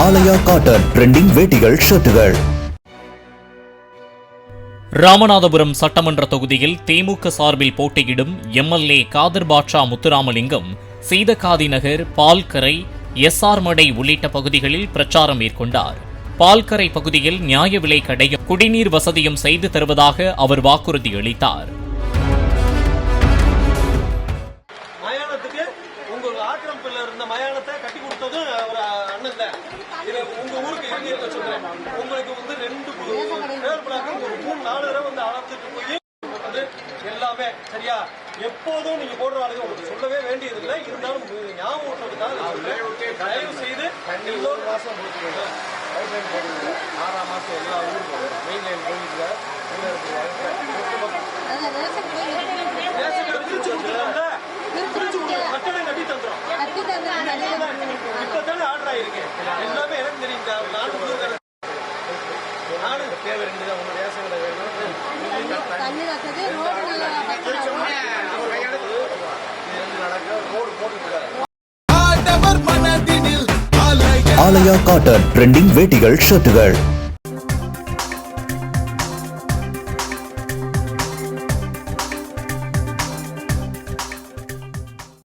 ஆலயா cotton trending வேட்டிகள் ஷர்ட்டுகள். Ramanathapuram சட்டமன்ற தொகுதியில் திமுக சார்பில் போட்டியிடும் எம்எல்ஏ காதர் பாட்ஷா முத்துராமலிங்கம் சீதக்காதி நகர், பால்கரை, SR மடை உள்ளிட்ட பகுதிகளில் பிரச்சாரம் மேற்கொண்டார். பால்கரை பகுதியில் நியாய விலை கடையும் குடிநீர் வசதியும் செய்து தருவதாக அவர் வாக்குறுதி அளித்தார். எல்லாமே சரியா எப்போதும் நீங்க போடுற ஆளுங்க உங்களுக்கு சொல்லவே வேண்டியதில்லை. இருந்தாலும் ஞாபகம் தயவு செய்து எல்லோரும் மாசம் கொடுத்துருங்க. 6ஆம் மாசம் எல்லா ஊருக்கும் மெயின் லைன் போயிட்டு கட்டணம் கட்டி தந்துடும். இப்பதானே ஆர்டர் ஆயிருக்கு. எல்லாமே எனக்கு தெரியும். நானும் தேவை 2 தான். உங்க ரேஷன் கடை வேணும். ஆலயா காட்டன் ட்ரெண்டிங் வேட்டிகள் ஷர்ட்டுகள்.